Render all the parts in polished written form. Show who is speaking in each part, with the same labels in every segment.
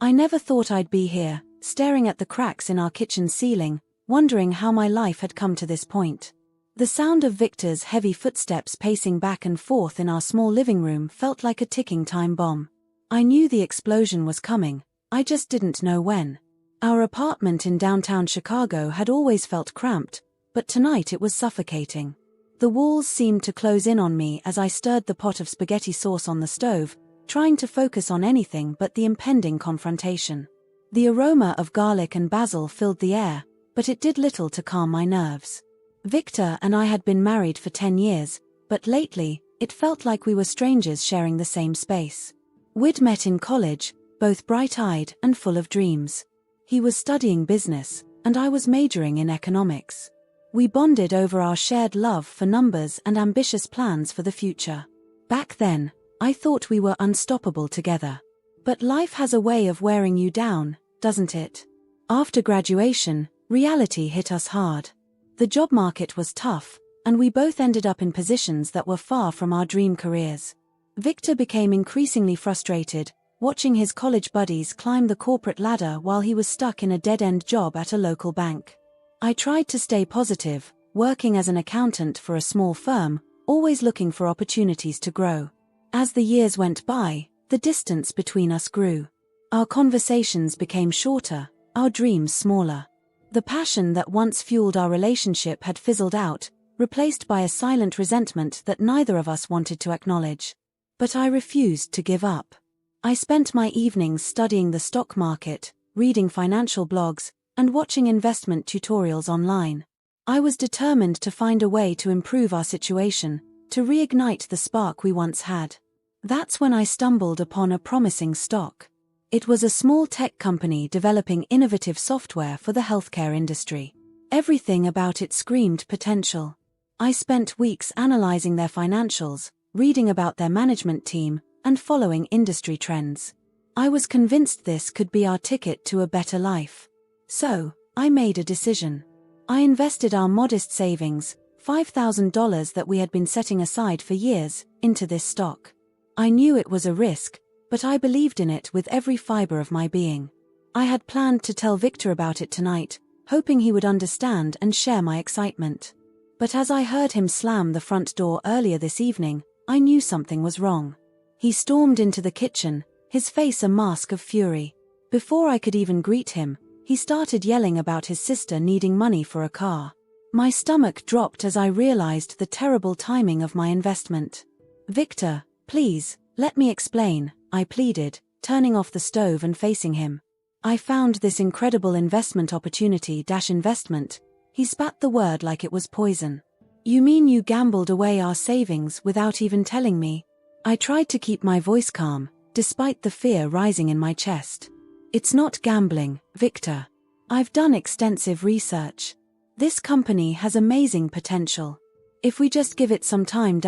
Speaker 1: I never thought I'd be here, staring at the cracks in our kitchen ceiling, wondering how my life had come to this point. The sound of Victor's heavy footsteps pacing back and forth in our small living room felt like a ticking time bomb. I knew the explosion was coming, I just didn't know when. Our apartment in downtown Chicago had always felt cramped, but tonight it was suffocating. The walls seemed to close in on me as I stirred the pot of spaghetti sauce on the stove, trying to focus on anything but the impending confrontation. The aroma of garlic and basil filled the air, but it did little to calm my nerves. Victor and I had been married for 10 years, but lately, it felt like we were strangers sharing the same space. We'd met in college, both bright-eyed and full of dreams. He was studying business, and I was majoring in economics. We bonded over our shared love for numbers and ambitious plans for the future. Back then, I thought we were unstoppable together. But life has a way of wearing you down, doesn't it? After graduation, reality hit us hard. The job market was tough, and we both ended up in positions that were far from our dream careers. Victor became increasingly frustrated, watching his college buddies climb the corporate ladder while he was stuck in a dead-end job at a local bank. I tried to stay positive, working as an accountant for a small firm, always looking for opportunities to grow. As the years went by, the distance between us grew. Our conversations became shorter, our dreams smaller. The passion that once fueled our relationship had fizzled out, replaced by a silent resentment that neither of us wanted to acknowledge. But I refused to give up. I spent my evenings studying the stock market, reading financial blogs, and watching investment tutorials online. I was determined to find a way to improve our situation, to reignite the spark we once had. That's when I stumbled upon a promising stock. It was a small tech company developing innovative software for the healthcare industry. Everything about it screamed potential. I spent weeks analyzing their financials, reading about their management team, and following industry trends. I was convinced this could be our ticket to a better life. So, I made a decision. I invested our modest savings, $5,000 that we had been setting aside for years, into this stock. I knew it was a risk, but I believed in it with every fiber of my being. I had planned to tell Victor about it tonight, hoping he would understand and share my excitement. But as I heard him slam the front door earlier this evening, I knew something was wrong. He stormed into the kitchen, his face a mask of fury. Before I could even greet him, he started yelling about his sister needing money for a car. My stomach dropped as I realized the terrible timing of my investment. "Victor, please, let me explain," I pleaded, turning off the stove and facing him. "I found this incredible investment opportunity-investment." He spat the word like it was poison. "You mean you gambled away our savings without even telling me?" I tried to keep my voice calm, despite the fear rising in my chest. "It's not gambling, Victor. I've done extensive research. This company has amazing potential. If we just give it some time."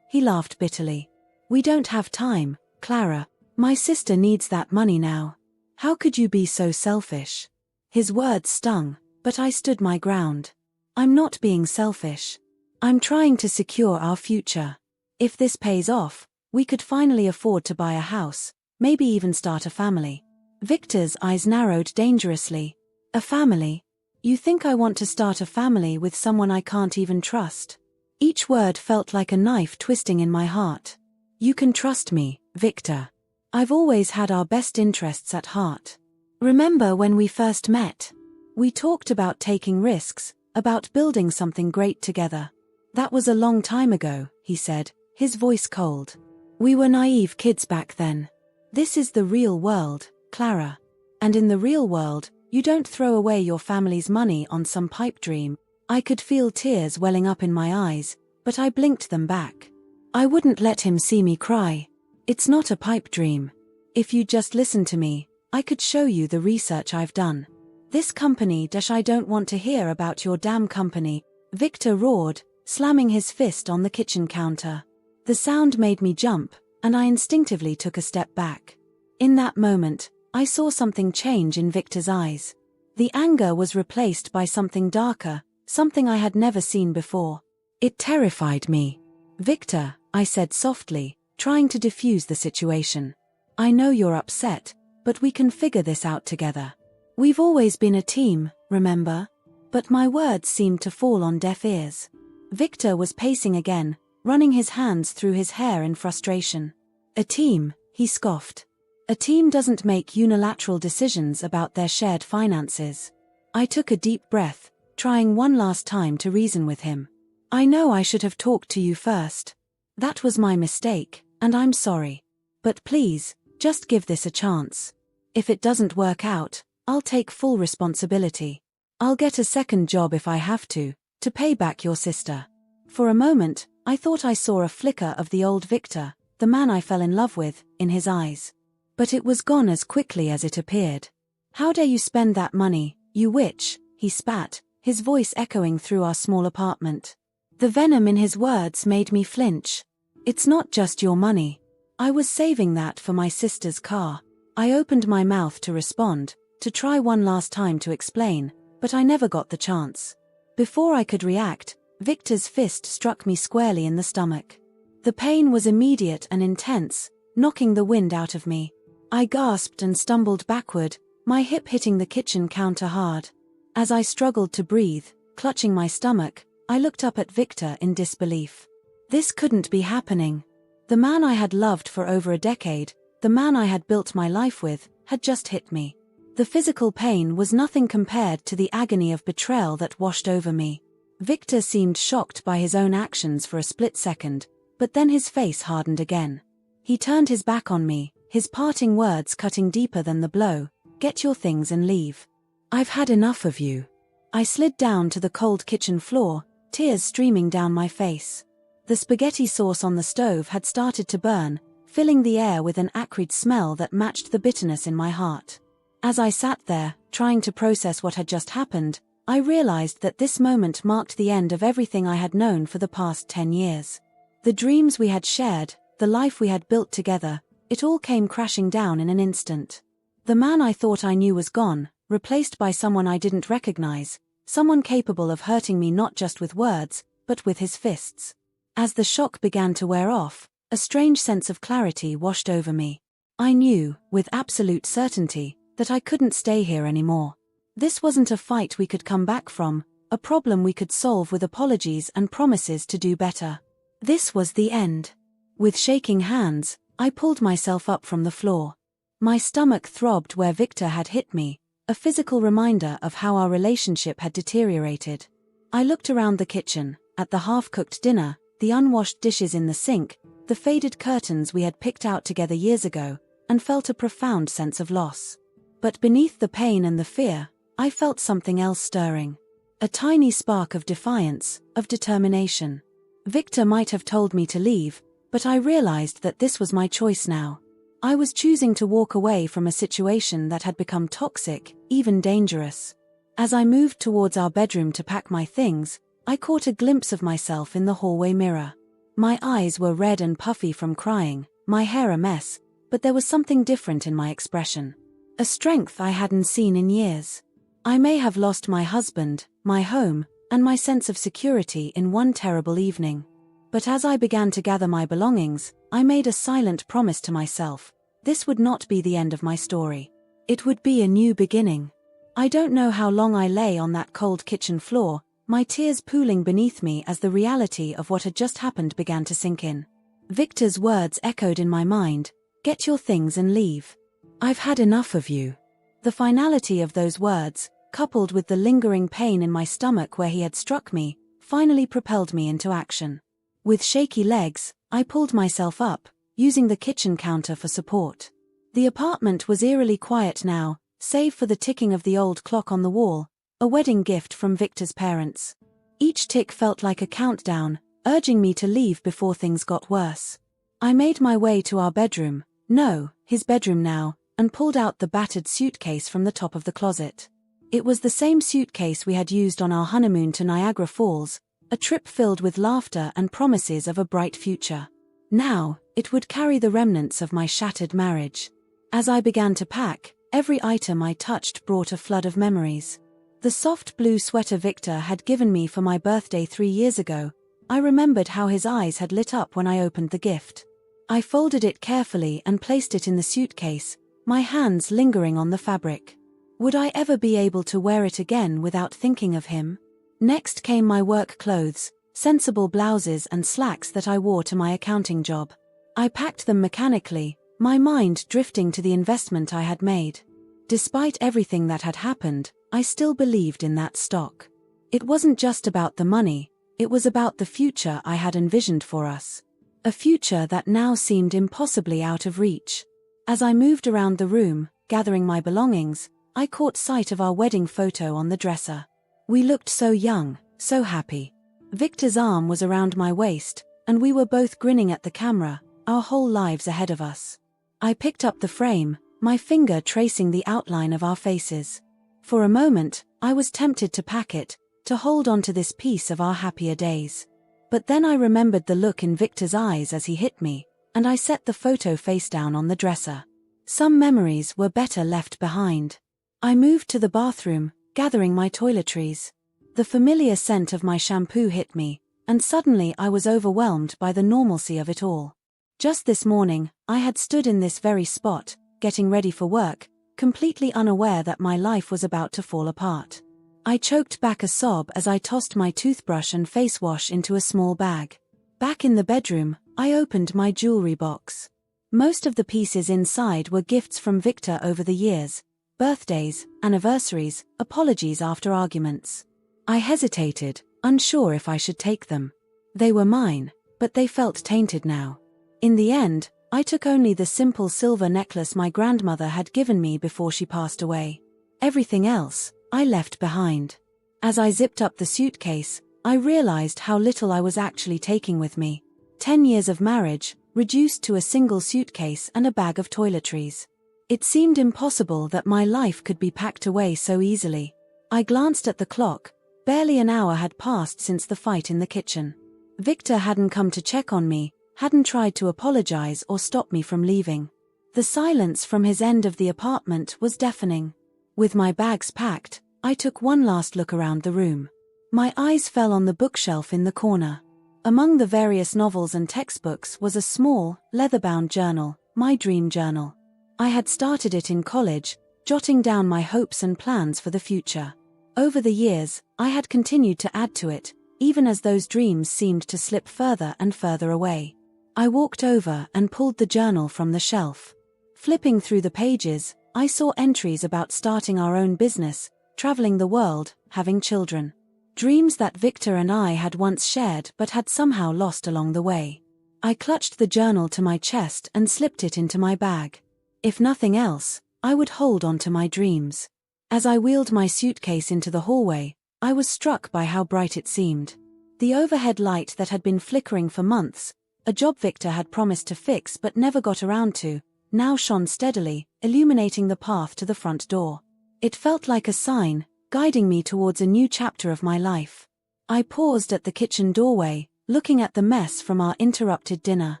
Speaker 1: He laughed bitterly. "We don't have time, Clara. My sister needs that money now. How could you be so selfish?" His words stung, but I stood my ground. "I'm not being selfish. I'm trying to secure our future. If this pays off, we could finally afford to buy a house, maybe even start a family." Victor's eyes narrowed dangerously. "A family? You think I want to start a family with someone I can't even trust?" Each word felt like a knife twisting in my heart. "You can trust me, Victor. I've always had our best interests at heart. Remember when we first met? We talked about taking risks, about building something great together." "That was a long time ago," he said, his voice cold. "We were naive kids back then. This is the real world, Clara. And in the real world, you don't throw away your family's money on some pipe dream." I could feel tears welling up in my eyes, but I blinked them back. I wouldn't let him see me cry. "It's not a pipe dream. If you just listen to me, I could show you the research I've done. This company I don't want to hear about your damn company," Victor roared, slamming his fist on the kitchen counter. The sound made me jump, and I instinctively took a step back. In that moment, I saw something change in Victor's eyes. The anger was replaced by something darker, something I had never seen before. It terrified me. "Victor," I said softly, trying to diffuse the situation. "I know you're upset, but we can figure this out together. We've always been a team, remember? But my words seemed to fall on deaf ears. Victor was pacing again, running his hands through his hair in frustration. A team, he scoffed. A team doesn't make unilateral decisions about their shared finances. I took a deep breath, trying one last time to reason with him. I know I should have talked to you first. That was my mistake, and I'm sorry. But please, just give this a chance. If it doesn't work out, I'll take full responsibility. I'll get a second job if I have to pay back your sister. For a moment, I thought I saw a flicker of the old Victor, the man I fell in love with, in his eyes. But it was gone as quickly as it appeared. How dare you spend that money, you witch, he spat, his voice echoing through our small apartment. The venom in his words made me flinch. It's not just your money. I was saving that for my sister's car. I opened my mouth to respond, to try one last time to explain, but I never got the chance. Before I could react, Victor's fist struck me squarely in the stomach. The pain was immediate and intense, knocking the wind out of me. I gasped and stumbled backward, my hip hitting the kitchen counter hard. As I struggled to breathe, clutching my stomach, I looked up at Victor in disbelief. This couldn't be happening. The man I had loved for over a decade, the man I had built my life with, had just hit me. The physical pain was nothing compared to the agony of betrayal that washed over me. Victor seemed shocked by his own actions for a split second, but then his face hardened again. He turned his back on me, his parting words cutting deeper than the blow. Get your things and leave. I've had enough of you. I slid down to the cold kitchen floor, tears streaming down my face. The spaghetti sauce on the stove had started to burn, filling the air with an acrid smell that matched the bitterness in my heart. As I sat there, trying to process what had just happened, I realized that this moment marked the end of everything I had known for the past 10 years. The dreams we had shared, the life we had built together, it all came crashing down in an instant. The man I thought I knew was gone, replaced by someone I didn't recognize, someone capable of hurting me not just with words, but with his fists. As the shock began to wear off, a strange sense of clarity washed over me. I knew, with absolute certainty, that I couldn't stay here anymore. This wasn't a fight we could come back from, a problem we could solve with apologies and promises to do better. This was the end. With shaking hands, I pulled myself up from the floor. My stomach throbbed where Victor had hit me, a physical reminder of how our relationship had deteriorated. I looked around the kitchen, at the half-cooked dinner, the unwashed dishes in the sink, the faded curtains we had picked out together years ago, and felt a profound sense of loss. But beneath the pain and the fear, I felt something else stirring. A tiny spark of defiance, of determination. Victor might have told me to leave, but I realized that this was my choice now. I was choosing to walk away from a situation that had become toxic, even dangerous. As I moved towards our bedroom to pack my things, I caught a glimpse of myself in the hallway mirror. My eyes were red and puffy from crying, my hair a mess, but there was something different in my expression. A strength I hadn't seen in years. I may have lost my husband, my home, and my sense of security in one terrible evening. But as I began to gather my belongings, I made a silent promise to myself. This would not be the end of my story. It would be a new beginning. I don't know how long I lay on that cold kitchen floor, my tears pooling beneath me as the reality of what had just happened began to sink in. Victor's words echoed in my mind, "Get your things and leave. I've had enough of you." The finality of those words, coupled with the lingering pain in my stomach where he had struck me, finally propelled me into action. With shaky legs, I pulled myself up, using the kitchen counter for support. The apartment was eerily quiet now, save for the ticking of the old clock on the wall, a wedding gift from Victor's parents. Each tick felt like a countdown, urging me to leave before things got worse. I made my way to our bedroom, no, his bedroom now, and pulled out the battered suitcase from the top of the closet. It was the same suitcase we had used on our honeymoon to Niagara Falls, a trip filled with laughter and promises of a bright future. Now, it would carry the remnants of my shattered marriage. As I began to pack, every item I touched brought a flood of memories. The soft blue sweater Victor had given me for my birthday 3 years ago. I remembered how his eyes had lit up when I opened the gift. I folded it carefully and placed it in the suitcase, my hands lingering on the fabric. Would I ever be able to wear it again without thinking of him? Next came my work clothes, sensible blouses and slacks that I wore to my accounting job. I packed them mechanically, my mind drifting to the investment I had made. Despite everything that had happened, I still believed in that stock. It wasn't just about the money, it was about the future I had envisioned for us. A future that now seemed impossibly out of reach. As I moved around the room, gathering my belongings, I caught sight of our wedding photo on the dresser. We looked so young, so happy. Victor's arm was around my waist, and we were both grinning at the camera, our whole lives ahead of us. I picked up the frame, my finger tracing the outline of our faces. For a moment, I was tempted to pack it, to hold on to this piece of our happier days. But then I remembered the look in Victor's eyes as he hit me, and I set the photo face down on the dresser. Some memories were better left behind. I moved to the bathroom, gathering my toiletries. The familiar scent of my shampoo hit me, and suddenly I was overwhelmed by the normalcy of it all. Just this morning, I had stood in this very spot, getting ready for work, completely unaware that my life was about to fall apart. I choked back a sob as I tossed my toothbrush and face wash into a small bag. Back in the bedroom, I opened my jewelry box. Most of the pieces inside were gifts from Victor over the years, birthdays, anniversaries, apologies after arguments. I hesitated, unsure if I should take them. They were mine, but they felt tainted now. In the end, I took only the simple silver necklace my grandmother had given me before she passed away. Everything else, I left behind. As I zipped up the suitcase, I realized how little I was actually taking with me. 10 years of marriage, reduced to a single suitcase and a bag of toiletries. It seemed impossible that my life could be packed away so easily. I glanced at the clock. Barely an hour had passed since the fight in the kitchen. Victor hadn't come to check on me, hadn't tried to apologize or stop me from leaving. The silence from his end of the apartment was deafening. With my bags packed, I took one last look around the room. My eyes fell on the bookshelf in the corner. Among the various novels and textbooks was a small, leather-bound journal, my dream journal. I had started it in college, jotting down my hopes and plans for the future. Over the years, I had continued to add to it, even as those dreams seemed to slip further and further away. I walked over and pulled the journal from the shelf. Flipping through the pages, I saw entries about starting our own business, traveling the world, having children. Dreams that Victor and I had once shared but had somehow lost along the way. I clutched the journal to my chest and slipped it into my bag. If nothing else, I would hold on to my dreams. As I wheeled my suitcase into the hallway, I was struck by how bright it seemed. The overhead light that had been flickering for months, a job Victor had promised to fix but never got around to, now shone steadily, illuminating the path to the front door. It felt like a sign, guiding me towards a new chapter of my life. I paused at the kitchen doorway, looking at the mess from our interrupted dinner.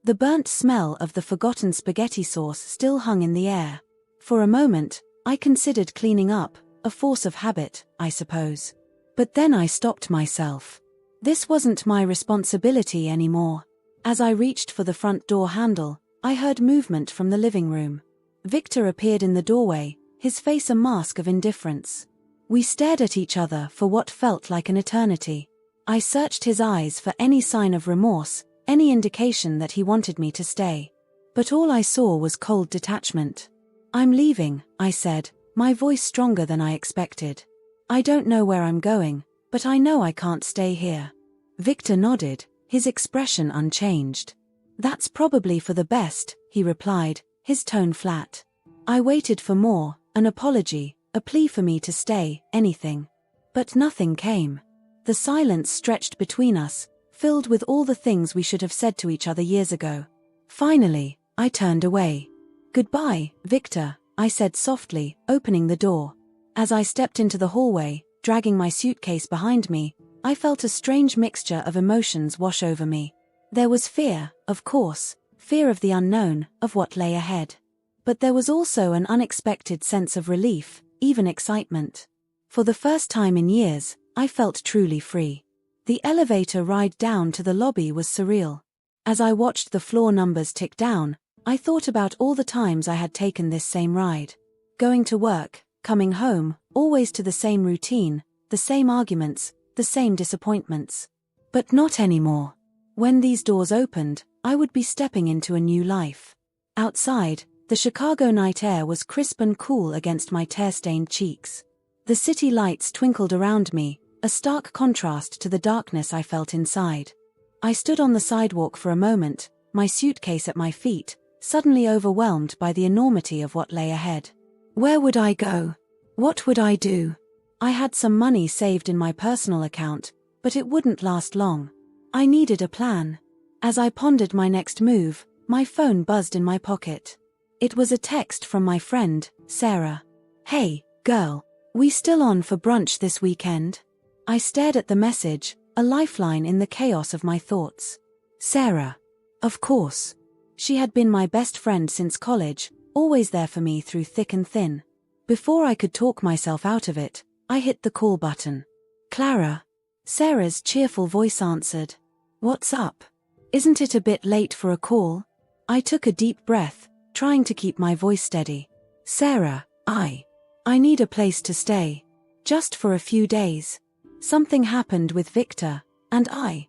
Speaker 1: The burnt smell of the forgotten spaghetti sauce still hung in the air. For a moment, I considered cleaning up, a force of habit, I suppose. But then I stopped myself. This wasn't my responsibility anymore. As I reached for the front door handle, I heard movement from the living room. Victor appeared in the doorway, his face a mask of indifference. We stared at each other for what felt like an eternity. I searched his eyes for any sign of remorse, any indication that he wanted me to stay. But all I saw was cold detachment. "I'm leaving," I said, my voice stronger than I expected. "I don't know where I'm going, but I know I can't stay here." Victor nodded, his expression unchanged. "That's probably for the best," he replied, his tone flat. I waited for more, an apology, a plea for me to stay, anything. But nothing came. The silence stretched between us, filled with all the things we should have said to each other years ago. Finally, I turned away. "Goodbye, Victor," I said softly, opening the door. As I stepped into the hallway, dragging my suitcase behind me, I felt a strange mixture of emotions wash over me. There was fear, of course, fear of the unknown, of what lay ahead. But there was also an unexpected sense of relief, even excitement. For the first time in years, I felt truly free. The elevator ride down to the lobby was surreal. As I watched the floor numbers tick down, I thought about all the times I had taken this same ride. Going to work, coming home, always to the same routine, the same arguments, the same disappointments. But not anymore. When these doors opened, I would be stepping into a new life. Outside, the Chicago night air was crisp and cool against my tear-stained cheeks. The city lights twinkled around me, a stark contrast to the darkness I felt inside. I stood on the sidewalk for a moment, my suitcase at my feet, suddenly overwhelmed by the enormity of what lay ahead. Where would I go? What would I do? I had some money saved in my personal account, but it wouldn't last long. I needed a plan. As I pondered my next move, my phone buzzed in my pocket. It was a text from my friend, Sarah. "Hey, girl, we still on for brunch this weekend?" I stared at the message, a lifeline in the chaos of my thoughts. Sarah. Of course. She had been my best friend since college, always there for me through thick and thin. Before I could talk myself out of it, I hit the call button. "Clara." Sarah's cheerful voice answered. "What's up? Isn't it a bit late for a call?" I took a deep breath, trying to keep my voice steady. "Sarah, I need a place to stay. Just for a few days. Something happened with Victor, and I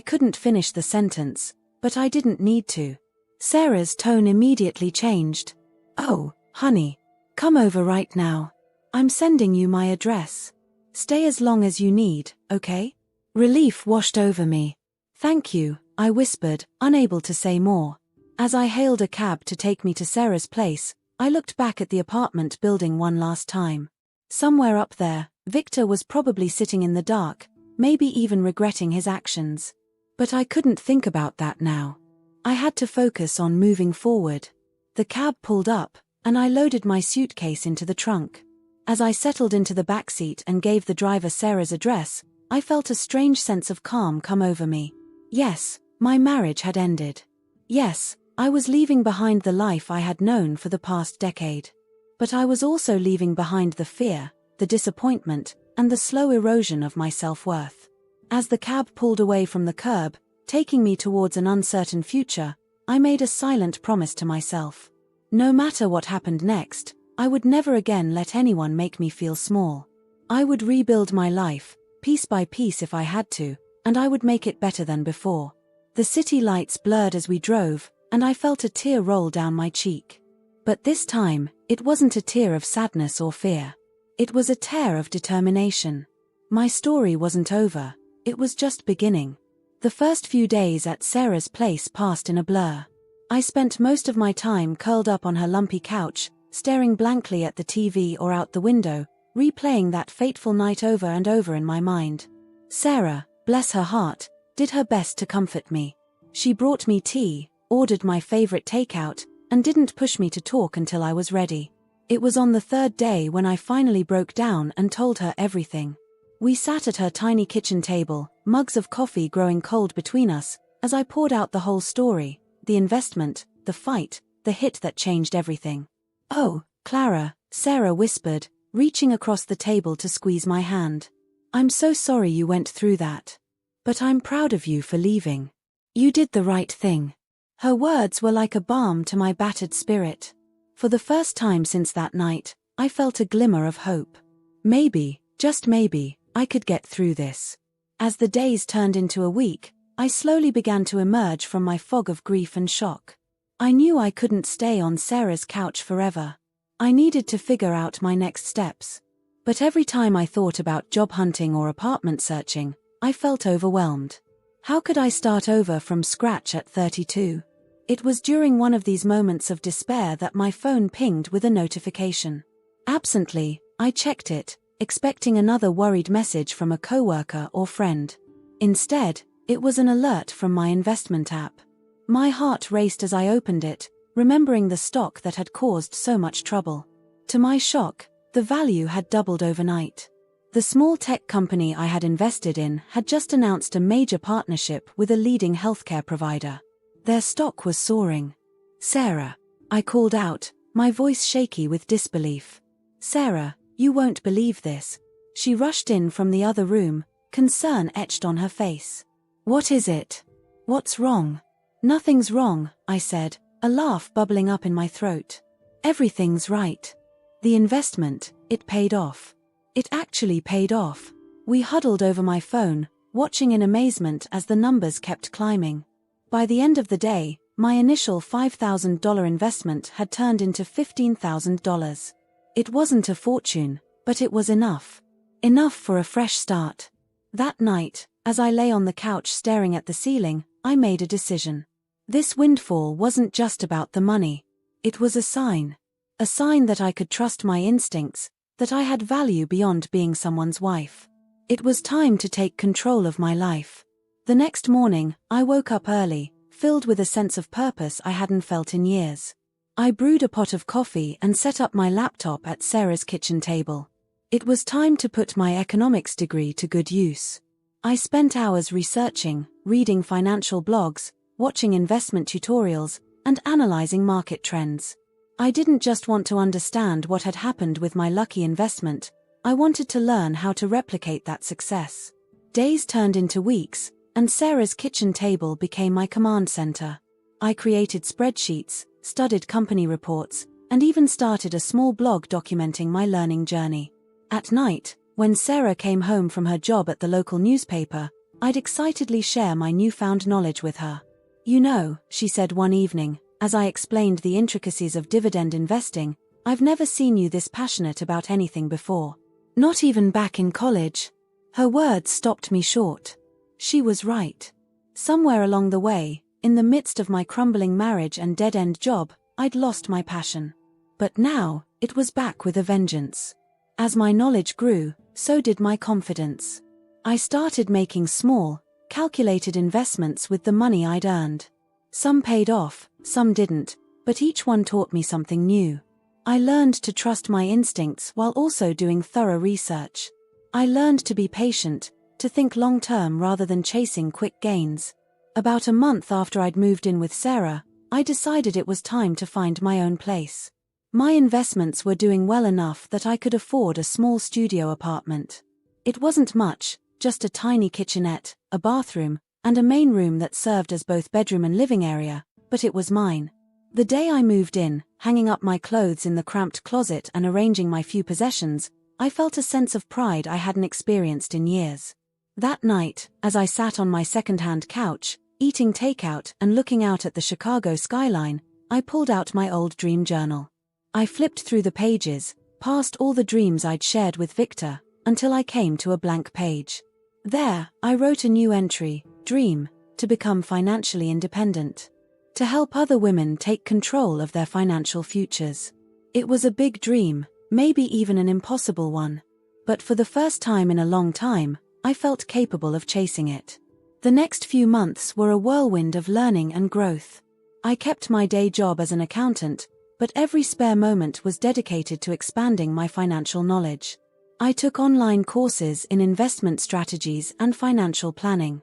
Speaker 1: couldn't finish the sentence, but I didn't need to. Sarah's tone immediately changed. "Oh, honey. Come over right now. I'm sending you my address. Stay as long as you need, okay?" Relief washed over me. "Thank you," I whispered, unable to say more. As I hailed a cab to take me to Sarah's place, I looked back at the apartment building one last time. Somewhere up there, Victor was probably sitting in the dark, maybe even regretting his actions. But I couldn't think about that now. I had to focus on moving forward. The cab pulled up, and I loaded my suitcase into the trunk. As I settled into the backseat and gave the driver Sarah's address, I felt a strange sense of calm come over me. Yes, my marriage had ended. Yes, I was leaving behind the life I had known for the past decade. But I was also leaving behind the fear, the disappointment, and the slow erosion of my self-worth. As the cab pulled away from the curb, taking me towards an uncertain future, I made a silent promise to myself. No matter what happened next, I would never again let anyone make me feel small. I would rebuild my life, piece by piece if I had to, and I would make it better than before. The city lights blurred as we drove, and I felt a tear roll down my cheek. But this time, it wasn't a tear of sadness or fear. It was a tear of determination. My story wasn't over, it was just beginning. The first few days at Sarah's place passed in a blur. I spent most of my time curled up on her lumpy couch, staring blankly at the TV or out the window, replaying that fateful night over and over in my mind. Sarah, bless her heart, did her best to comfort me. She brought me tea, ordered my favorite takeout, and didn't push me to talk until I was ready. It was on the third day when I finally broke down and told her everything. We sat at her tiny kitchen table, mugs of coffee growing cold between us, as I poured out the whole story, the investment, the fight, the hit that changed everything. "Oh, Clara," Sarah whispered, reaching across the table to squeeze my hand. "I'm so sorry you went through that. But I'm proud of you for leaving. You did the right thing." Her words were like a balm to my battered spirit. For the first time since that night, I felt a glimmer of hope. Maybe, just maybe, I could get through this. As the days turned into a week, I slowly began to emerge from my fog of grief and shock. I knew I couldn't stay on Sarah's couch forever. I needed to figure out my next steps. But every time I thought about job hunting or apartment searching, I felt overwhelmed. How could I start over from scratch at 32? It was during one of these moments of despair that my phone pinged with a notification. Absently, I checked it, expecting another worried message from a coworker or friend. Instead, it was an alert from my investment app. My heart raced as I opened it, remembering the stock that had caused so much trouble. To my shock, the value had doubled overnight. The small tech company I had invested in had just announced a major partnership with a leading healthcare provider. Their stock was soaring. "Sarah," I called out, my voice shaky with disbelief. "Sarah, you won't believe this." She rushed in from the other room, concern etched on her face. "What is it? What's wrong?" "Nothing's wrong," I said, a laugh bubbling up in my throat. Everything's right. The investment, it paid off. It actually paid off. We huddled over my phone, watching in amazement as the numbers kept climbing. By the end of the day, my initial $5,000 investment had turned into $15,000. It wasn't a fortune, but it was enough. Enough for a fresh start. That night, as I lay on the couch staring at the ceiling, I made a decision. This windfall wasn't just about the money. It was a sign. A sign that I could trust my instincts, that I had value beyond being someone's wife. It was time to take control of my life. The next morning, I woke up early, filled with a sense of purpose I hadn't felt in years. I brewed a pot of coffee and set up my laptop at Sarah's kitchen table. It was time to put my economics degree to good use. I spent hours researching, reading financial blogs, watching investment tutorials, and analyzing market trends. I didn't just want to understand what had happened with my lucky investment, I wanted to learn how to replicate that success. Days turned into weeks, and Sarah's kitchen table became my command center. I created spreadsheets, studied company reports, and even started a small blog documenting my learning journey. At night, when Sarah came home from her job at the local newspaper, I'd excitedly share my newfound knowledge with her. "You know," she said one evening, as I explained the intricacies of dividend investing, "I've never seen you this passionate about anything before. Not even back in college." Her words stopped me short. She was right. Somewhere along the way, in the midst of my crumbling marriage and dead-end job, I'd lost my passion. But now, it was back with a vengeance. As my knowledge grew, so did my confidence. I started making small, calculated investments with the money I'd earned. Some paid off, some didn't, but each one taught me something new. I learned to trust my instincts while also doing thorough research. I learned to be patient, to think long-term rather than chasing quick gains. About a month after I'd moved in with Sarah, I decided it was time to find my own place. My investments were doing well enough that I could afford a small studio apartment. It wasn't much, just a tiny kitchenette, a bathroom, and a main room that served as both bedroom and living area, but it was mine. The day I moved in, hanging up my clothes in the cramped closet and arranging my few possessions, I felt a sense of pride I hadn't experienced in years. That night, as I sat on my second-hand couch, eating takeout and looking out at the Chicago skyline, I pulled out my old dream journal. I flipped through the pages, past all the dreams I'd shared with Victor, until I came to a blank page. There, I wrote a new entry, dream, to become financially independent. To help other women take control of their financial futures. It was a big dream, maybe even an impossible one. But for the first time in a long time, I felt capable of chasing it. The next few months were a whirlwind of learning and growth. I kept my day job as an accountant, but every spare moment was dedicated to expanding my financial knowledge. I took online courses in investment strategies and financial planning.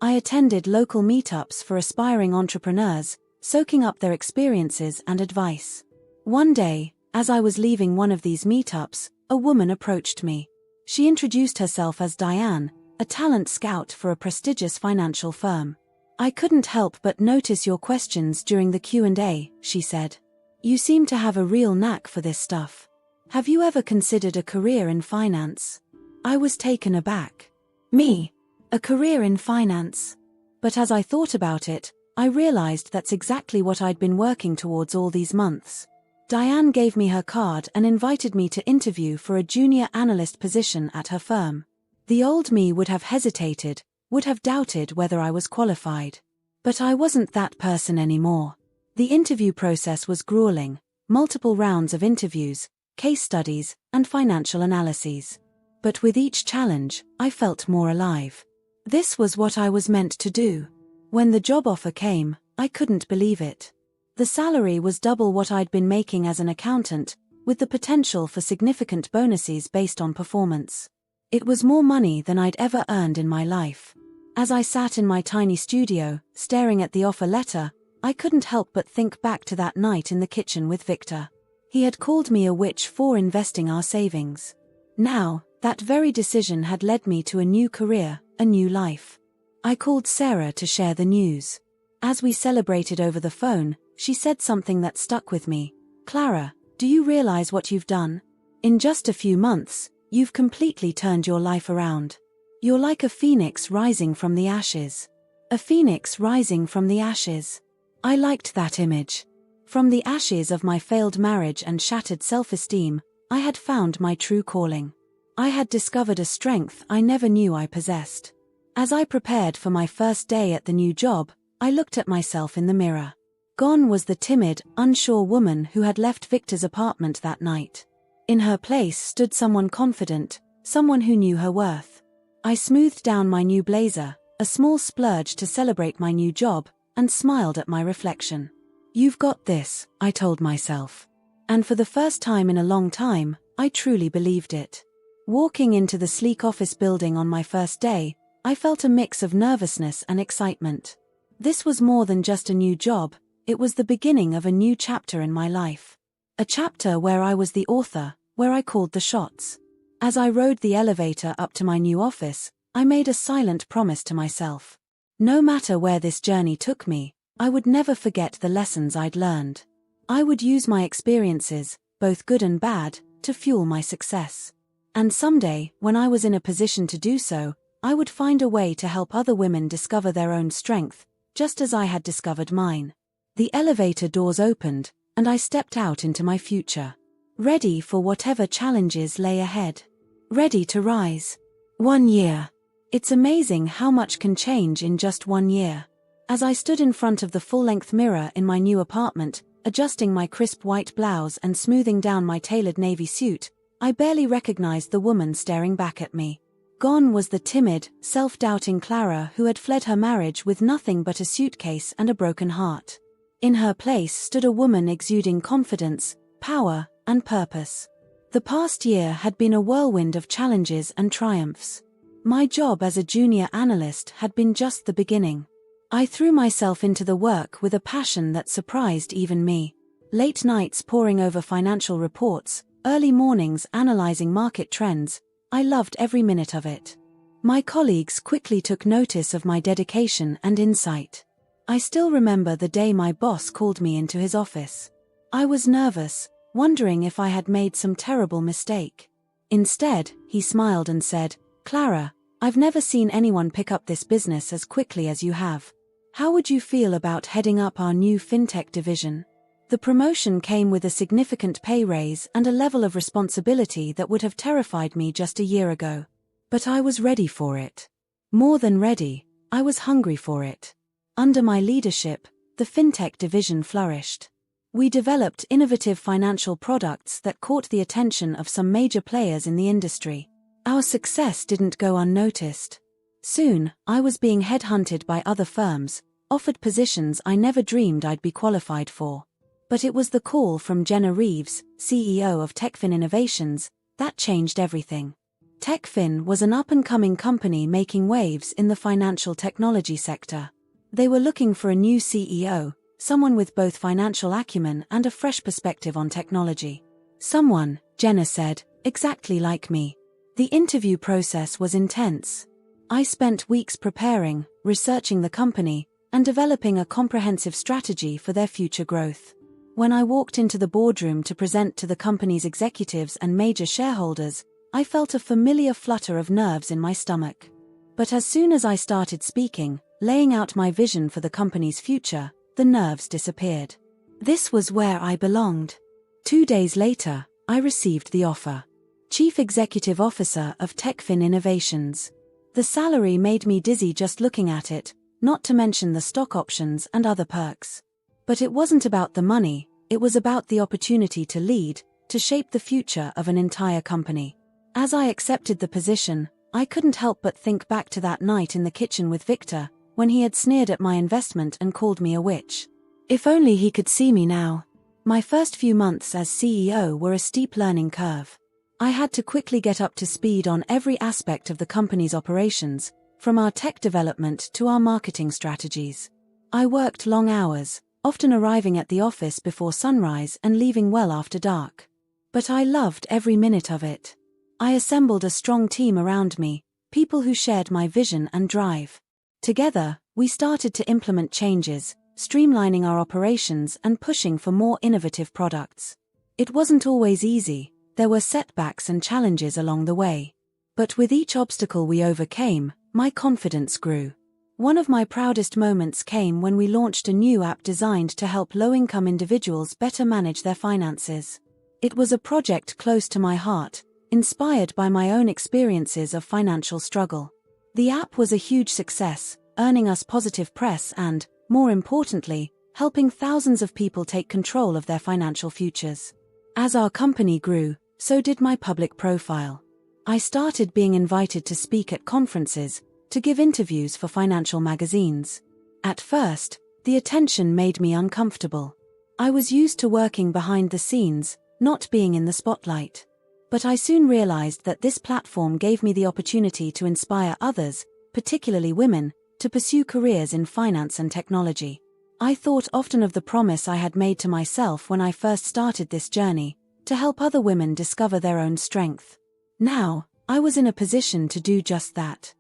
Speaker 1: I attended local meetups for aspiring entrepreneurs, soaking up their experiences and advice. One day, as I was leaving one of these meetups, a woman approached me. She introduced herself as Diane, a talent scout for a prestigious financial firm. "I couldn't help but notice your questions during the Q&A," she said. "You seem to have a real knack for this stuff. Have you ever considered a career in finance?" I was taken aback. Me? A career in finance? But as I thought about it, I realized that's exactly what I'd been working towards all these months. Diane gave me her card and invited me to interview for a junior analyst position at her firm. The old me would have hesitated, would have doubted whether I was qualified. But I wasn't that person anymore. The interview process was grueling, multiple rounds of interviews, case studies, and financial analyses. But with each challenge, I felt more alive. This was what I was meant to do. When the job offer came, I couldn't believe it. The salary was double what I'd been making as an accountant, with the potential for significant bonuses based on performance. It was more money than I'd ever earned in my life. As I sat in my tiny studio, staring at the offer letter, I couldn't help but think back to that night in the kitchen with Victor. He had called me a witch for investing our savings. Now, that very decision had led me to a new career, a new life. I called Sarah to share the news. As we celebrated over the phone, She said something that stuck with me. "Clara, do you realize what you've done? In just a few months, you've completely turned your life around. You're like a phoenix rising from the ashes." A phoenix rising from the ashes. I liked that image. From the ashes of my failed marriage and shattered self-esteem, I had found my true calling. I had discovered a strength I never knew I possessed. As I prepared for my first day at the new job, I looked at myself in the mirror. Gone was the timid, unsure woman who had left Victor's apartment that night. In her place stood someone confident, someone who knew her worth. I smoothed down my new blazer, a small splurge to celebrate my new job, and smiled at my reflection. "You've got this," I told myself. And for the first time in a long time, I truly believed it. Walking into the sleek office building on my first day, I felt a mix of nervousness and excitement. This was more than just a new job, it was the beginning of a new chapter in my life. A chapter where I was the author, where I called the shots. As I rode the elevator up to my new office, I made a silent promise to myself. No matter where this journey took me, I would never forget the lessons I'd learned. I would use my experiences, both good and bad, to fuel my success. And someday, when I was in a position to do so, I would find a way to help other women discover their own strength, just as I had discovered mine. The elevator doors opened, and I stepped out into my future. Ready for whatever challenges lay ahead. Ready to rise. 1 year. It's amazing how much can change in just 1 year. As I stood in front of the full-length mirror in my new apartment, adjusting my crisp white blouse and smoothing down my tailored navy suit, I barely recognized the woman staring back at me. Gone was the timid, self-doubting Clara who had fled her marriage with nothing but a suitcase and a broken heart. In her place stood a woman exuding confidence, power, and purpose. The past year had been a whirlwind of challenges and triumphs. My job as a junior analyst had been just the beginning. I threw myself into the work with a passion that surprised even me. Late nights poring over financial reports, early mornings analyzing market trends, I loved every minute of it. My colleagues quickly took notice of my dedication and insight. I still remember the day my boss called me into his office. I was nervous, wondering if I had made some terrible mistake. Instead, he smiled and said, "Clara, I've never seen anyone pick up this business as quickly as you have. How would you feel about heading up our new fintech division?" The promotion came with a significant pay raise and a level of responsibility that would have terrified me just a year ago. But I was ready for it. More than ready, I was hungry for it. Under my leadership, the fintech division flourished. We developed innovative financial products that caught the attention of some major players in the industry. Our success didn't go unnoticed. Soon, I was being headhunted by other firms, offered positions I never dreamed I'd be qualified for. But it was the call from Jenna Reeves, CEO of Techfin Innovations, that changed everything. Techfin was an up-and-coming company making waves in the financial technology sector. They were looking for a new CEO, someone with both financial acumen and a fresh perspective on technology. Someone, Jenna said, exactly like me. The interview process was intense. I spent weeks preparing, researching the company, and developing a comprehensive strategy for their future growth. When I walked into the boardroom to present to the company's executives and major shareholders, I felt a familiar flutter of nerves in my stomach. But as soon as I started speaking, laying out my vision for the company's future, the nerves disappeared. This was where I belonged. 2 days later, I received the offer. Chief Executive Officer of Techfin Innovations. The salary made me dizzy just looking at it, not to mention the stock options and other perks. But it wasn't about the money, it was about the opportunity to lead, to shape the future of an entire company. As I accepted the position, I couldn't help but think back to that night in the kitchen with Victor, when he had sneered at my investment and called me a witch. If only he could see me now. My first few months as CEO were a steep learning curve. I had to quickly get up to speed on every aspect of the company's operations, from our tech development to our marketing strategies. I worked long hours, often arriving at the office before sunrise and leaving well after dark. But I loved every minute of it. I assembled a strong team around me, people who shared my vision and drive. Together, we started to implement changes, streamlining our operations and pushing for more innovative products. It wasn't always easy, there were setbacks and challenges along the way. But with each obstacle we overcame, my confidence grew. One of my proudest moments came when we launched a new app designed to help low-income individuals better manage their finances. It was a project close to my heart, inspired by my own experiences of financial struggle. The app was a huge success, earning us positive press and, more importantly, helping thousands of people take control of their financial futures. As our company grew, so did my public profile. I started being invited to speak at conferences, to give interviews for financial magazines. At first, the attention made me uncomfortable. I was used to working behind the scenes, not being in the spotlight. But I soon realized that this platform gave me the opportunity to inspire others, particularly women, to pursue careers in finance and technology. I thought often of the promise I had made to myself when I first started this journey, to help other women discover their own strength. Now, I was in a position to do just that.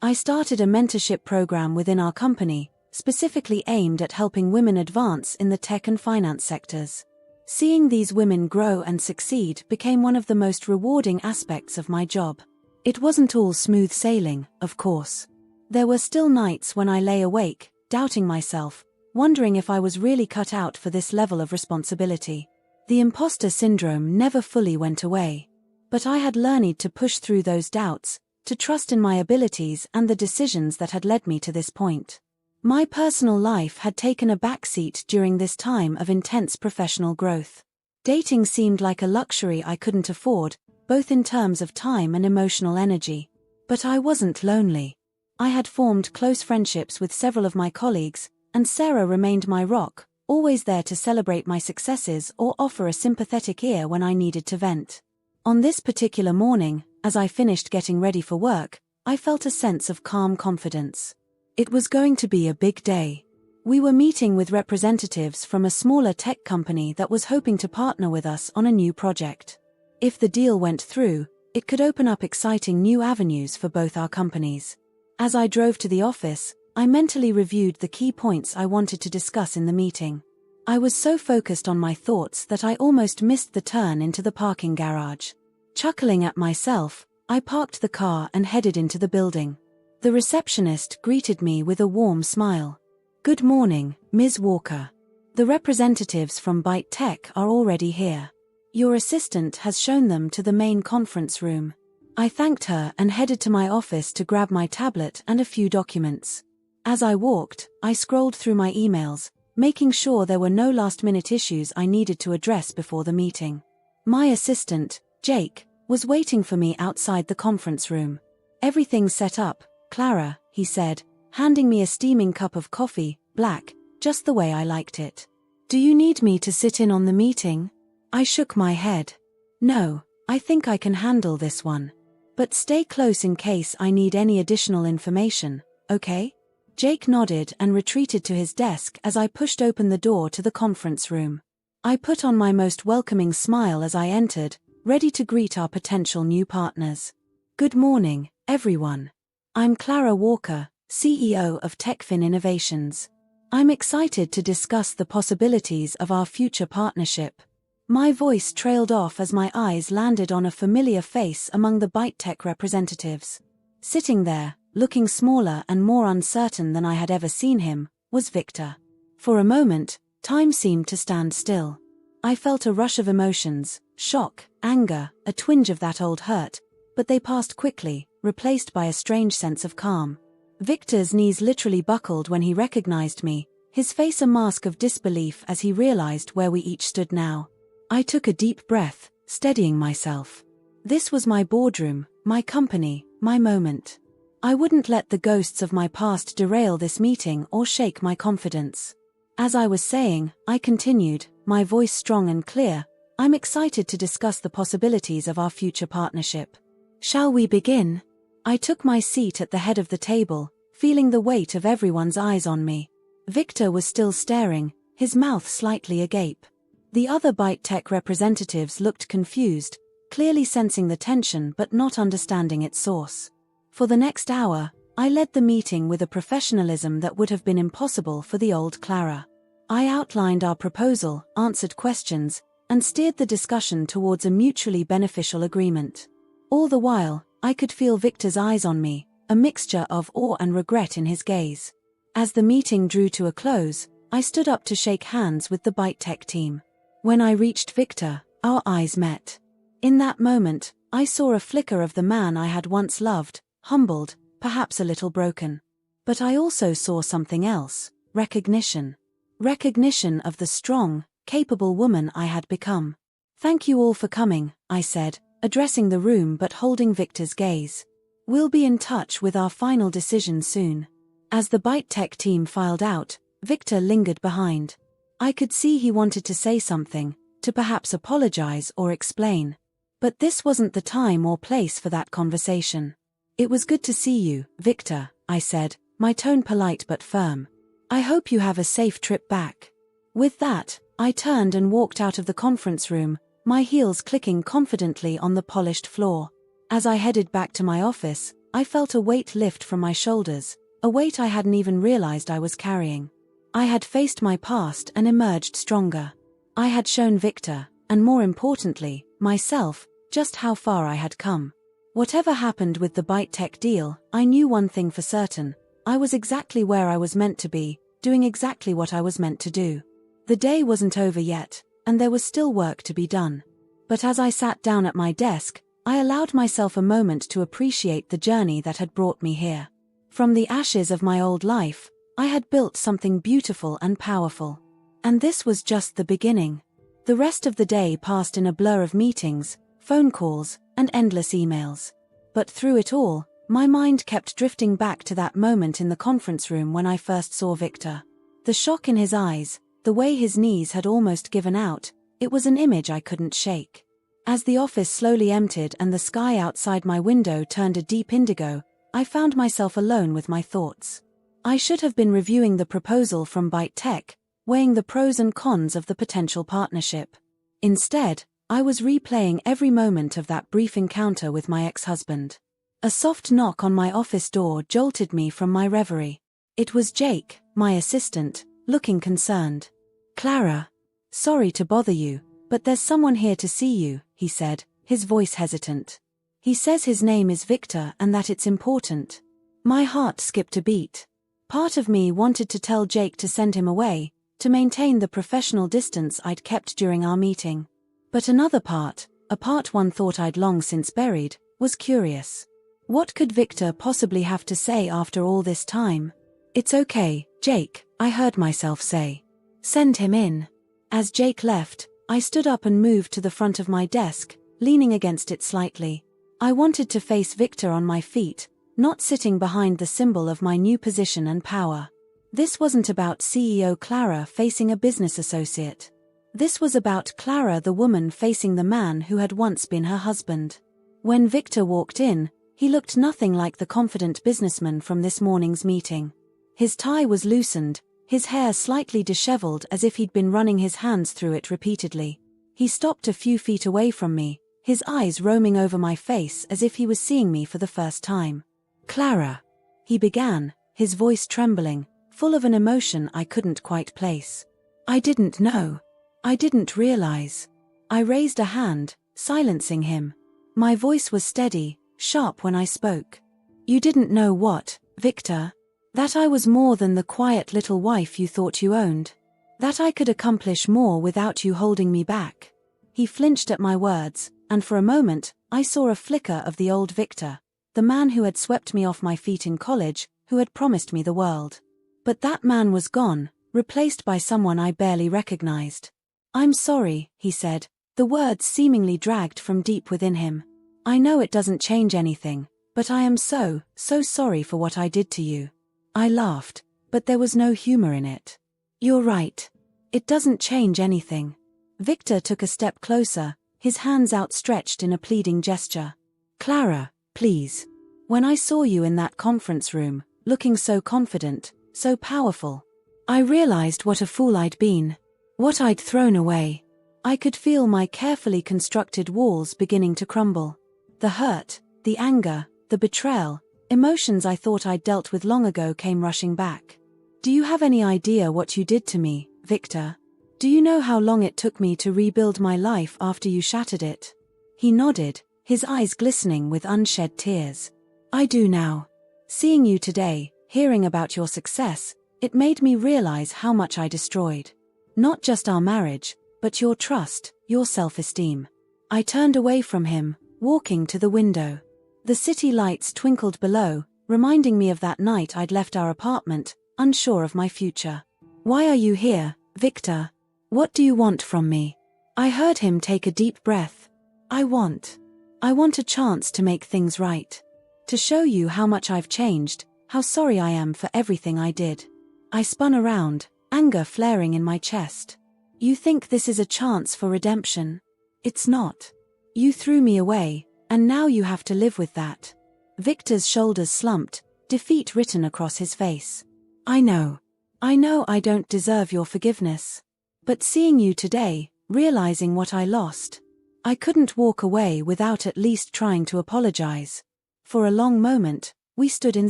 Speaker 1: I started a mentorship program within our company, specifically aimed at helping women advance in the tech and finance sectors. Seeing these women grow and succeed became one of the most rewarding aspects of my job. It wasn't all smooth sailing, of course. There were still nights when I lay awake, doubting myself, wondering if I was really cut out for this level of responsibility. The imposter syndrome never fully went away. But I had learned to push through those doubts, to trust in my abilities and the decisions that had led me to this point. My personal life had taken a backseat during this time of intense professional growth. Dating seemed like a luxury I couldn't afford, both in terms of time and emotional energy. But I wasn't lonely. I had formed close friendships with several of my colleagues, and Sarah remained my rock, always there to celebrate my successes or offer a sympathetic ear when I needed to vent. On this particular morning, as I finished getting ready for work, I felt a sense of calm confidence. It was going to be a big day. We were meeting with representatives from a smaller tech company that was hoping to partner with us on a new project. If the deal went through, it could open up exciting new avenues for both our companies. As I drove to the office, I mentally reviewed the key points I wanted to discuss in the meeting. I was so focused on my thoughts that I almost missed the turn into the parking garage. Chuckling at myself, I parked the car and headed into the building. The receptionist greeted me with a warm smile. "Good morning, Ms. Walker. The representatives from Byte Tech are already here. Your assistant has shown them to the main conference room." I thanked her and headed to my office to grab my tablet and a few documents. As I walked, I scrolled through my emails, making sure there were no last-minute issues I needed to address before the meeting. My assistant, Jake, was waiting for me outside the conference room. "Everything's set up, Clara," he said, handing me a steaming cup of coffee, black, just the way I liked it. "Do you need me to sit in on the meeting?" I shook my head. "No, I think I can handle this one. But stay close in case I need any additional information, okay?" Jake nodded and retreated to his desk as I pushed open the door to the conference room. I put on my most welcoming smile as I entered, ready to greet our potential new partners. "Good morning, everyone. I'm Clara Walker, CEO of TechFin Innovations. I'm excited to discuss the possibilities of our future partnership." My voice trailed off as my eyes landed on a familiar face among the Byte Tech representatives. Sitting there, looking smaller and more uncertain than I had ever seen him, was Victor. For a moment, time seemed to stand still. I felt a rush of emotions, shock, anger, a twinge of that old hurt, but they passed quickly, replaced by a strange sense of calm. Victor's knees literally buckled when he recognized me, his face a mask of disbelief as he realized where we each stood now. I took a deep breath, steadying myself. This was my boardroom, my company, my moment. I wouldn't let the ghosts of my past derail this meeting or shake my confidence. As I was saying, I continued, my voice strong and clear, "I'm excited to discuss the possibilities of our future partnership. Shall we begin?" I took my seat at the head of the table, feeling the weight of everyone's eyes on me. Victor was still staring, his mouth slightly agape. The other Byte Tech representatives looked confused, clearly sensing the tension but not understanding its source. For the next hour, I led the meeting with a professionalism that would have been impossible for the old Clara. I outlined our proposal, answered questions, and steered the discussion towards a mutually beneficial agreement. All the while, I could feel Victor's eyes on me, a mixture of awe and regret in his gaze. As the meeting drew to a close, I stood up to shake hands with the ByteTech team. When I reached Victor, our eyes met. In that moment, I saw a flicker of the man I had once loved, humbled, perhaps a little broken. But I also saw something else: recognition. Recognition of the strong, capable woman I had become. "Thank you all for coming," I said, addressing the room but holding Victor's gaze. "We'll be in touch with our final decision soon." As the ByteTech team filed out, Victor lingered behind. I could see he wanted to say something, to perhaps apologize or explain. But this wasn't the time or place for that conversation. "It was good to see you, Victor," I said, my tone polite but firm. "I hope you have a safe trip back." With that, I turned and walked out of the conference room, my heels clicking confidently on the polished floor. As I headed back to my office, I felt a weight lift from my shoulders, a weight I hadn't even realized I was carrying. I had faced my past and emerged stronger. I had shown Victor, and more importantly, myself, just how far I had come. Whatever happened with the ByteTech deal, I knew one thing for certain: I was exactly where I was meant to be, doing exactly what I was meant to do. The day wasn't over yet, and there was still work to be done. But as I sat down at my desk, I allowed myself a moment to appreciate the journey that had brought me here. From the ashes of my old life, I had built something beautiful and powerful. And this was just the beginning. The rest of the day passed in a blur of meetings, phone calls, and endless emails. But through it all, my mind kept drifting back to that moment in the conference room when I first saw Victor. The shock in his eyes, the way his knees had almost given out, it was an image I couldn't shake. As the office slowly emptied and the sky outside my window turned a deep indigo, I found myself alone with my thoughts. I should have been reviewing the proposal from ByteTech, weighing the pros and cons of the potential partnership. Instead, I was replaying every moment of that brief encounter with my ex-husband. A soft knock on my office door jolted me from my reverie. It was Jake, my assistant, looking concerned. "Clara. Sorry to bother you, but there's someone here to see you," he said, his voice hesitant. "He says his name is Victor and that it's important." My heart skipped a beat. Part of me wanted to tell Jake to send him away, to maintain the professional distance I'd kept during our meeting. But another part, a part one thought I'd long since buried, was curious. What could Victor possibly have to say after all this time? "It's okay, Jake," I heard myself say. "Send him in." As Jake left, I stood up and moved to the front of my desk, leaning against it slightly. I wanted to face Victor on my feet, not sitting behind the symbol of my new position and power. This wasn't about CEO Clara facing a business associate. This was about Clara, the woman facing the man who had once been her husband. When Victor walked in, he looked nothing like the confident businessman from this morning's meeting. His tie was loosened, his hair slightly disheveled as if he'd been running his hands through it repeatedly. He stopped a few feet away from me, his eyes roaming over my face as if he was seeing me for the first time. "Clara," he began, his voice trembling, full of an emotion I couldn't quite place. "I didn't know. I didn't realize." I raised a hand, silencing him. My voice was steady, sharp when I spoke. "You didn't know what, Victor? That I was more than the quiet little wife you thought you owned? That I could accomplish more without you holding me back?" He flinched at my words, and for a moment, I saw a flicker of the old Victor, the man who had swept me off my feet in college, who had promised me the world. But that man was gone, replaced by someone I barely recognized. "I'm sorry," he said, the words seemingly dragged from deep within him. "I know it doesn't change anything, but I am so sorry for what I did to you." I laughed, but there was no humor in it. "You're right. It doesn't change anything." Victor took a step closer, his hands outstretched in a pleading gesture. "Clara, please. When I saw you in that conference room, looking so confident, so powerful, I realized what a fool I'd been. What I'd thrown away. I could feel my carefully constructed walls beginning to crumble. The hurt, the anger, the betrayal, Emotions I thought I'd dealt with long ago came rushing back. Do you have any idea what you did to me, Victor? Do you know how long it took me to rebuild my life after you shattered it? He nodded, his eyes glistening with unshed tears. I do now. Seeing you today, hearing about your success, it made me realize how much I destroyed. Not just our marriage, but your trust, your self-esteem. I turned away from him, walking to the window. The city lights twinkled below, reminding me of that night I'd left our apartment, unsure of my future. Why are you here, Victor? What do you want from me? I heard him take a deep breath. I want a chance to make things right. To show you how much I've changed, how sorry I am for everything I did. I spun around, anger flaring in my chest. You think this is a chance for redemption? It's not. You threw me away, and now you have to live with that. Victor's shoulders slumped, defeat written across his face. I know I don't deserve your forgiveness. But seeing you today, realizing what I lost, I couldn't walk away without at least trying to apologize. For a long moment, we stood in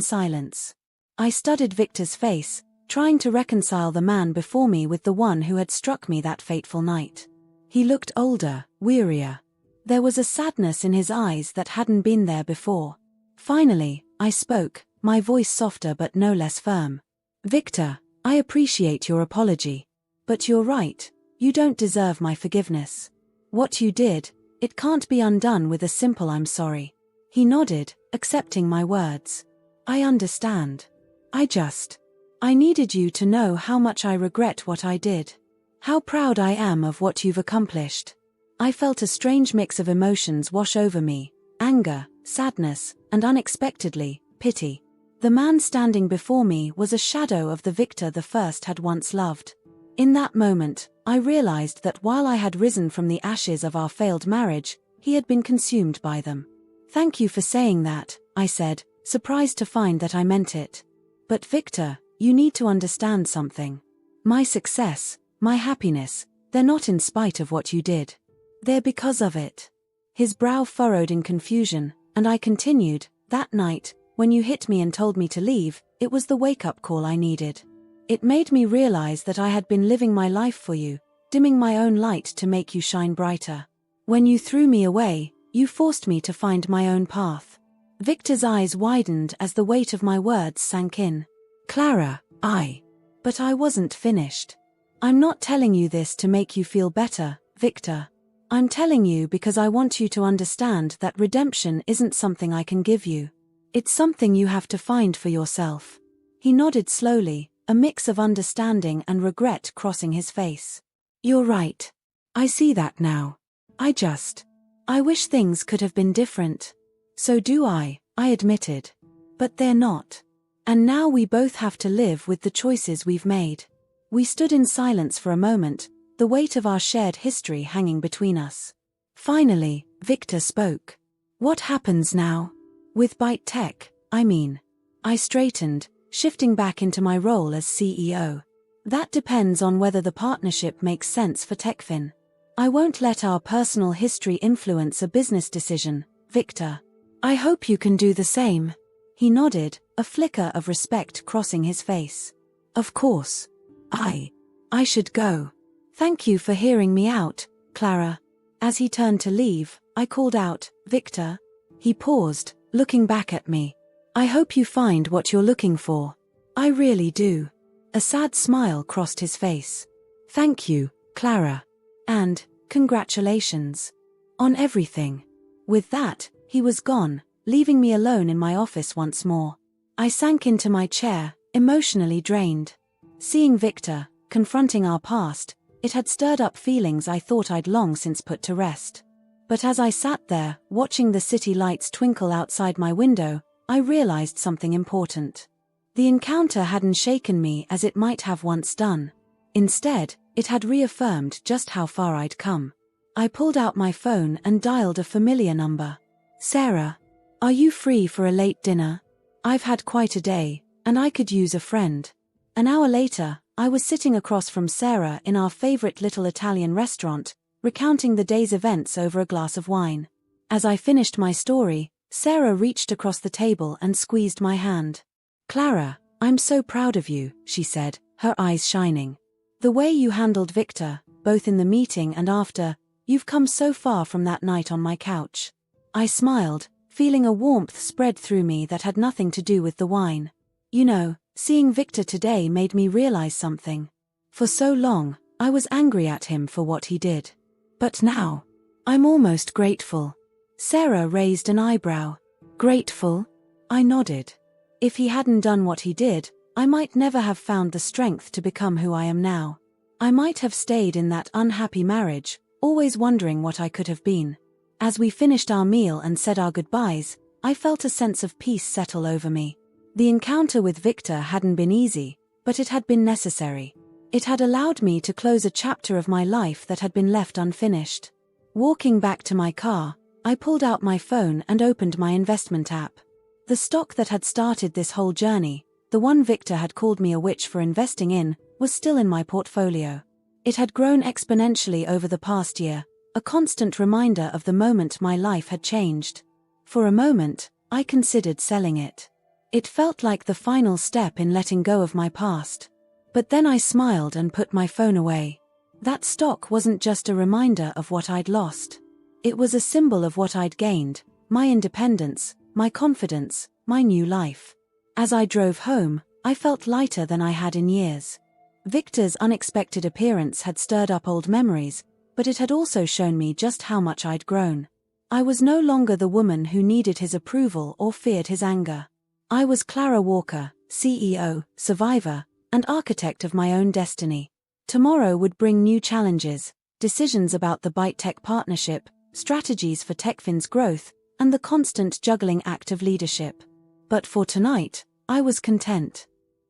Speaker 1: silence. I studied Victor's face, trying to reconcile the man before me with the one who had struck me that fateful night. He looked older, wearier. There was a sadness in his eyes that hadn't been there before. Finally, I spoke, my voice softer but no less firm. Victor, I appreciate your apology. But you're right, you don't deserve my forgiveness. What you did, it can't be undone with a simple I'm sorry. He nodded, accepting my words. I understand. I needed you to know how much I regret what I did. How proud I am of what you've accomplished. I felt a strange mix of emotions wash over me, anger, sadness, and unexpectedly, pity. The man standing before me was a shadow of the Victor the first had once loved. In that moment, I realized that while I had risen from the ashes of our failed marriage, he had been consumed by them. Thank you for saying that, I said, surprised to find that I meant it. But Victor, you need to understand something. My success, my happiness, they're not in spite of what you did. They're because of it. His brow furrowed in confusion, and I continued, that night, when you hit me and told me to leave, it was the wake-up call I needed. It made me realize that I had been living my life for you, dimming my own light to make you shine brighter. When you threw me away, you forced me to find my own path. Victor's eyes widened as the weight of my words sank in. Clara, But I wasn't finished. I'm not telling you this to make you feel better, Victor. I'm telling you because I want you to understand that redemption isn't something I can give you. It's something you have to find for yourself. He nodded slowly, a mix of understanding and regret crossing his face. You're right. I see that now. I wish things could have been different. So do I admitted. But they're not. And now we both have to live with the choices we've made. We stood in silence for a moment, the weight of our shared history hanging between us. Finally, Victor spoke. What happens now? With Byte Tech, I mean. I straightened, shifting back into my role as CEO. That depends on whether the partnership makes sense for TechFin. I won't let our personal history influence a business decision, Victor. I hope you can do the same. He nodded, a flicker of respect crossing his face. Of course. I should go. Thank you for hearing me out, Clara. As he turned to leave, I called out, Victor. He paused, looking back at me. I hope you find what you're looking for. I really do. A sad smile crossed his face. Thank you, Clara. And, congratulations. On everything. With that, he was gone, leaving me alone in my office once more. I sank into my chair, emotionally drained. Seeing Victor, confronting our past, it had stirred up feelings I thought I'd long since put to rest. But as I sat there, watching the city lights twinkle outside my window, I realized something important. The encounter hadn't shaken me as it might have once done. Instead, it had reaffirmed just how far I'd come. I pulled out my phone and dialed a familiar number. Sarah, are you free for a late dinner? I've had quite a day, and I could use a friend. An hour later, I was sitting across from Sarah in our favorite little Italian restaurant, recounting the day's events over a glass of wine. As I finished my story, Sarah reached across the table and squeezed my hand. "Clara, I'm so proud of you," she said, her eyes shining. "The way you handled Victor, both in the meeting and after, you've come so far from that night on my couch." I smiled, feeling a warmth spread through me that had nothing to do with the wine. "You know, seeing Victor today made me realize something. For so long, I was angry at him for what he did. But now, I'm almost grateful." Sarah raised an eyebrow. "Grateful?" I nodded. If he hadn't done what he did, I might never have found the strength to become who I am now. I might have stayed in that unhappy marriage, always wondering what I could have been. As we finished our meal and said our goodbyes, I felt a sense of peace settle over me. The encounter with Victor hadn't been easy, but it had been necessary. It had allowed me to close a chapter of my life that had been left unfinished. Walking back to my car, I pulled out my phone and opened my investment app. The stock that had started this whole journey, the one Victor had called me a witch for investing in, was still in my portfolio. It had grown exponentially over the past year, a constant reminder of the moment my life had changed. For a moment, I considered selling it. It felt like the final step in letting go of my past. But then I smiled and put my phone away. That stock wasn't just a reminder of what I'd lost. It was a symbol of what I'd gained, my independence, my confidence, my new life. As I drove home, I felt lighter than I had in years. Victor's unexpected appearance had stirred up old memories, but it had also shown me just how much I'd grown. I was no longer the woman who needed his approval or feared his anger. I was Clara Walker, CEO, survivor, and architect of my own destiny. Tomorrow would bring new challenges, decisions about the ByteTech partnership, strategies for TechFin's growth, and the constant juggling act of leadership. But for tonight, I was content.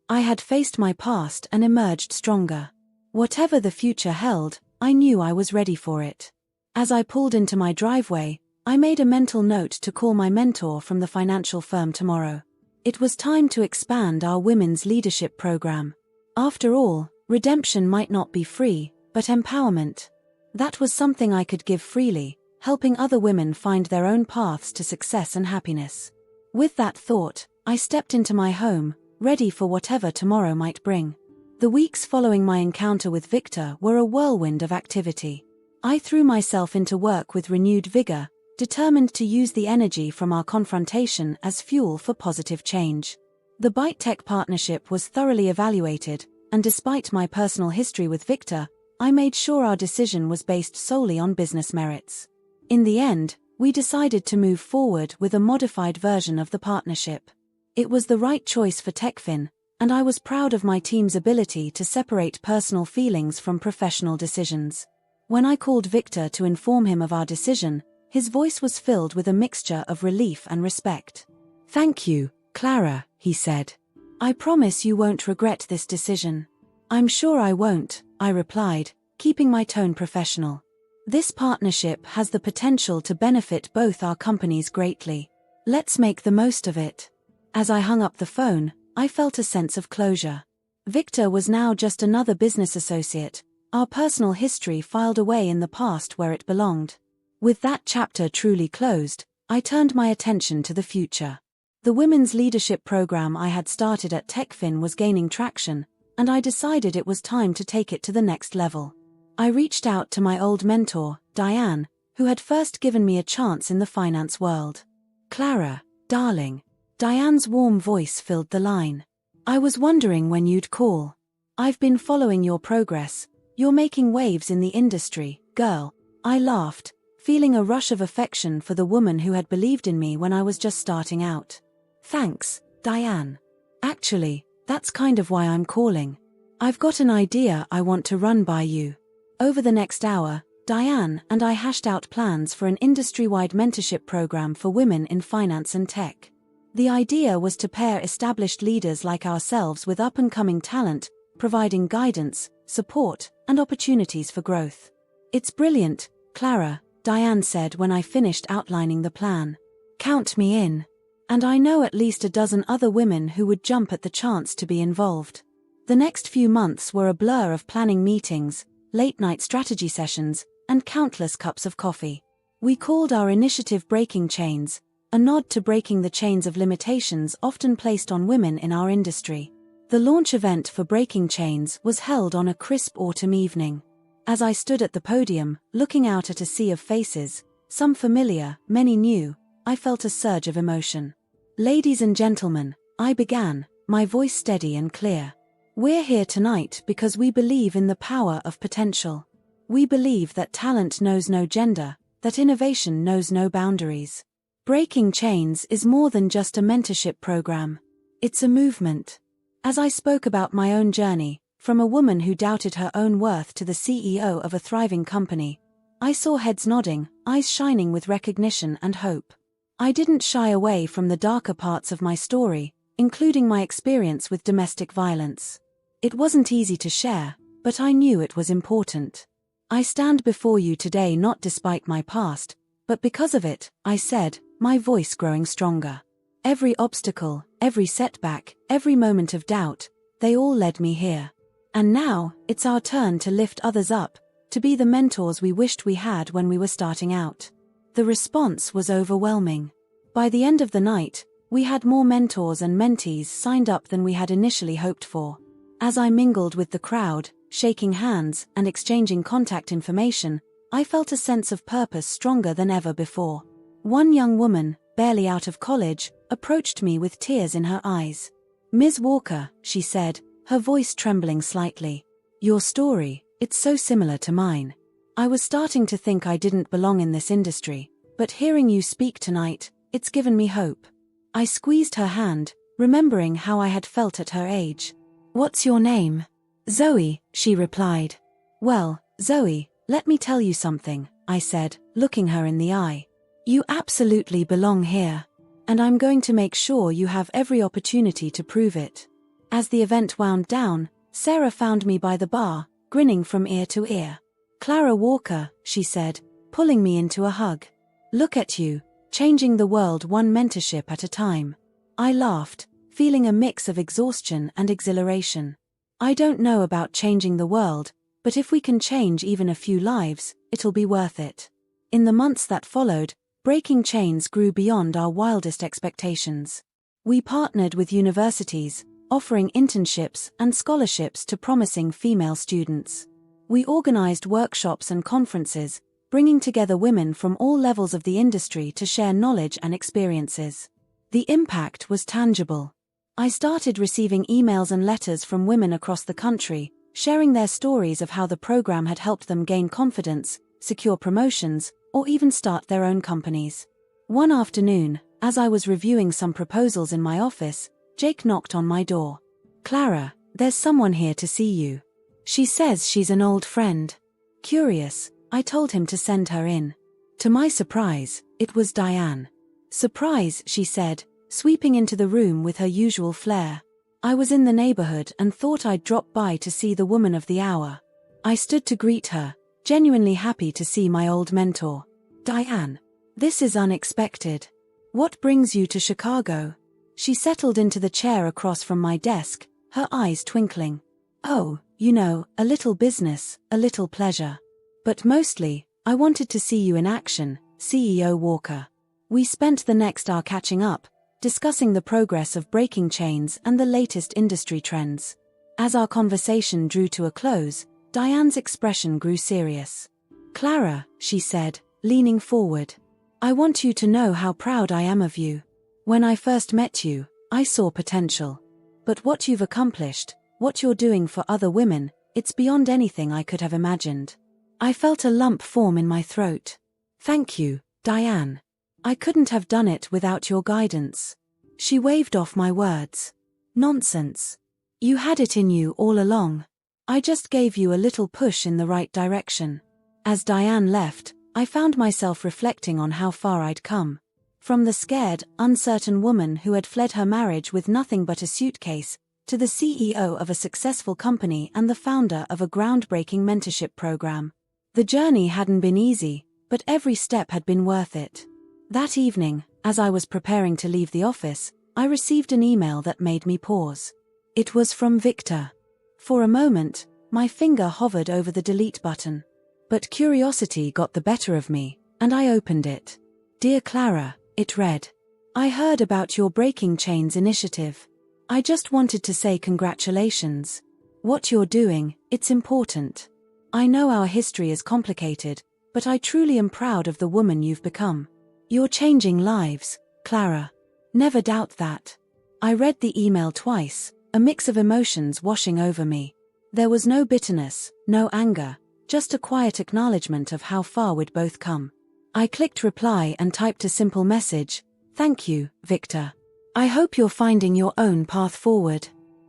Speaker 1: I had faced my past and emerged stronger. Whatever the future held, I knew I was ready for it. As I pulled into my driveway, I made a mental note to call my mentor from the financial firm tomorrow. It was time to expand our women's leadership program. After all, redemption might not be free, but empowerment. That was something I could give freely, helping other women find their own paths to success and happiness. With that thought, I stepped into my home, ready for whatever tomorrow might bring. The weeks following my encounter with Victor were a whirlwind of activity. I threw myself into work with renewed vigor, determined to use the energy from our confrontation as fuel for positive change. The ByteTech partnership was thoroughly evaluated, and despite my personal history with Victor, I made sure our decision was based solely on business merits. In the end, we decided to move forward with a modified version of the partnership. It was the right choice for TechFin, and I was proud of my team's ability to separate personal feelings from professional decisions. When I called Victor to inform him of our decision, his voice was filled with a mixture of relief and respect. "Thank you, Clara," he said. "I promise you won't regret this decision." "I'm sure I won't," I replied, keeping my tone professional. "This partnership has the potential to benefit both our companies greatly. Let's make the most of it." As I hung up the phone, I felt a sense of closure. Victor was now just another business associate, our personal history filed away in the past where it belonged. With that chapter truly closed, I turned my attention to the future. The women's leadership program I had started at TechFin was gaining traction, and I decided it was time to take it to the next level. I reached out to my old mentor, Diane, who had first given me a chance in the finance world. "Clara, darling." Diane's warm voice filled the line. "I was wondering when you'd call. I've been following your progress. You're making waves in the industry, girl." I laughed, feeling a rush of affection for the woman who had believed in me when I was just starting out. "Thanks, Diane. Actually, that's kind of why I'm calling. I've got an idea I want to run by you." Over the next hour, Diane and I hashed out plans for an industry-wide mentorship program for women in finance and tech. The idea was to pair established leaders like ourselves with up-and-coming talent, providing guidance, support, and opportunities for growth. "It's brilliant, Clara," Diane said when I finished outlining the plan. "Count me in. And I know at least a dozen other women who would jump at the chance to be involved." The next few months were a blur of planning meetings, late-night strategy sessions, and countless cups of coffee. We called our initiative Breaking Chains, a nod to breaking the chains of limitations often placed on women in our industry. The launch event for Breaking Chains was held on a crisp autumn evening. As I stood at the podium, looking out at a sea of faces, some familiar, many new, I felt a surge of emotion. "Ladies and gentlemen," I began, my voice steady and clear. "We're here tonight because we believe in the power of potential. We believe that talent knows no gender, that innovation knows no boundaries. Breaking Chains is more than just a mentorship program. It's a movement." As I spoke about my own journey, from a woman who doubted her own worth to the CEO of a thriving company, I saw heads nodding, eyes shining with recognition and hope. I didn't shy away from the darker parts of my story, including my experience with domestic violence. It wasn't easy to share, but I knew it was important. "I stand before you today not despite my past, but because of it," I said, my voice growing stronger. "Every obstacle, every setback, every moment of doubt, they all led me here. And now, it's our turn to lift others up, to be the mentors we wished we had when we were starting out." The response was overwhelming. By the end of the night, we had more mentors and mentees signed up than we had initially hoped for. As I mingled with the crowd, shaking hands and exchanging contact information, I felt a sense of purpose stronger than ever before. One young woman, barely out of college, approached me with tears in her eyes. "Ms. Walker," she said, her voice trembling slightly. "Your story, it's so similar to mine. I was starting to think I didn't belong in this industry, but hearing you speak tonight, it's given me hope." I squeezed her hand, remembering how I had felt at her age. "What's your name?" "Zoe," she replied. "Well, Zoe, let me tell you something," I said, looking her in the eye. "You absolutely belong here. And I'm going to make sure you have every opportunity to prove it." As the event wound down, Sarah found me by the bar, grinning from ear to ear. "Clara Walker," she said, pulling me into a hug. "Look at you, changing the world one mentorship at a time." I laughed, feeling a mix of exhaustion and exhilaration. I don't know about changing the world, but if we can change even a few lives, it'll be worth it. In the months that followed, Breaking Chains grew beyond our wildest expectations. We partnered with universities, offering internships and scholarships to promising female students. We organized workshops and conferences, bringing together women from all levels of the industry to share knowledge and experiences. The impact was tangible. I started receiving emails and letters from women across the country, sharing their stories of how the program had helped them gain confidence, secure promotions, or even start their own companies. One afternoon, as I was reviewing some proposals in my office, Jake knocked on my door. "Clara, there's someone here to see you. She says she's an old friend." Curious, I told him to send her in. To my surprise, it was Diane. "Surprise," she said, sweeping into the room with her usual flair. I was in the neighborhood and thought I'd drop by to see the woman of the hour. I stood to greet her, genuinely happy to see my old mentor. "Diane, this is unexpected. What brings you to Chicago?" She settled into the chair across from my desk, her eyes twinkling. "Oh, you know, a little business, a little pleasure. But mostly, I wanted to see you in action, CEO Walker." We spent the next hour catching up, discussing the progress of Breaking Chains and the latest industry trends. As our conversation drew to a close, Diane's expression grew serious. "Clara," she said, leaning forward, "I want you to know how proud I am of you. When I first met you, I saw potential. But what you've accomplished, what you're doing for other women, it's beyond anything I could have imagined." I felt a lump form in my throat. "Thank you, Diane. I couldn't have done it without your guidance." She waved off my words. "Nonsense. You had it in you all along. I just gave you a little push in the right direction." As Diane left, I found myself reflecting on how far I'd come. From the scared, uncertain woman who had fled her marriage with nothing but a suitcase, to the CEO of a successful company and the founder of a groundbreaking mentorship program. The journey hadn't been easy, but every step had been worth it. That evening, as I was preparing to leave the office, I received an email that made me pause. It was from Victor. For a moment, my finger hovered over the delete button. But curiosity got the better of me, and I opened it. "Dear Clara," it read. I heard about your Breaking Chains initiative. I just wanted to say congratulations. What you're doing, it's important. I know our history is complicated, but I truly am proud of the woman you've become. You're changing lives, Clara. Never doubt that. I read the email twice, a mix of emotions washing over me. There was no bitterness, no anger, just a quiet acknowledgement of how far we'd both come. I clicked reply and typed a simple message, "Thank you, Victor. I hope you're finding your own path forward."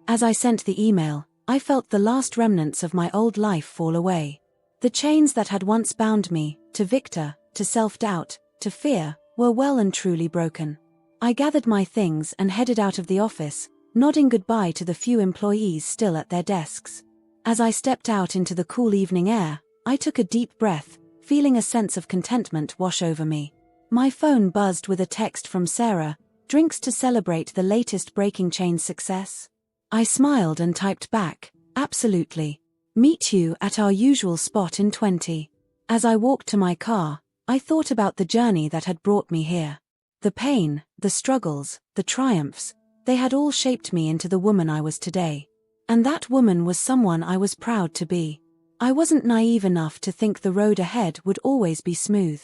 Speaker 1: As I sent the email, I felt the last remnants of my old life fall away. The chains that had once bound me, to Victor, to self-doubt, to fear, were well and truly broken. I gathered my things and headed out of the office, nodding goodbye to the few employees still at their desks. As I stepped out into the cool evening air, I took a deep breath, feeling a sense of contentment wash over me. My phone buzzed with a text from Sarah, "Drinks to celebrate the latest Breaking Chains success?" I smiled and typed back, "Absolutely. Meet you at our usual spot in 20. As I walked to my car, I thought about the journey that had brought me here. The pain, the struggles, the triumphs, they had all shaped me into the woman I was today. And that woman was someone I was proud to be. I wasn't naive enough to think the road ahead would always be smooth.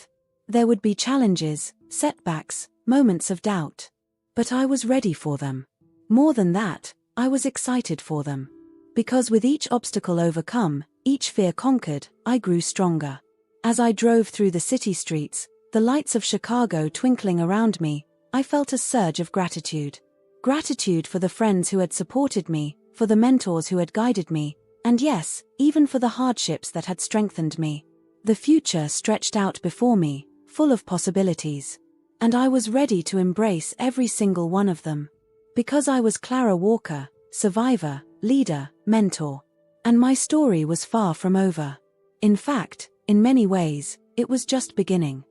Speaker 1: There would be challenges, setbacks, moments of doubt. But I was ready for them. More than that, I was excited for them. Because with each obstacle overcome, each fear conquered, I grew stronger. As I drove through the city streets, the lights of Chicago twinkling around me, I felt a surge of gratitude. Gratitude for the friends who had supported me, for the mentors who had guided me, and yes, even for the hardships that had strengthened me. The future stretched out before me, full of possibilities. And I was ready to embrace every single one of them. Because I was Clara Walker, survivor, leader, mentor. And my story was far from over. In fact, in many ways, it was just beginning.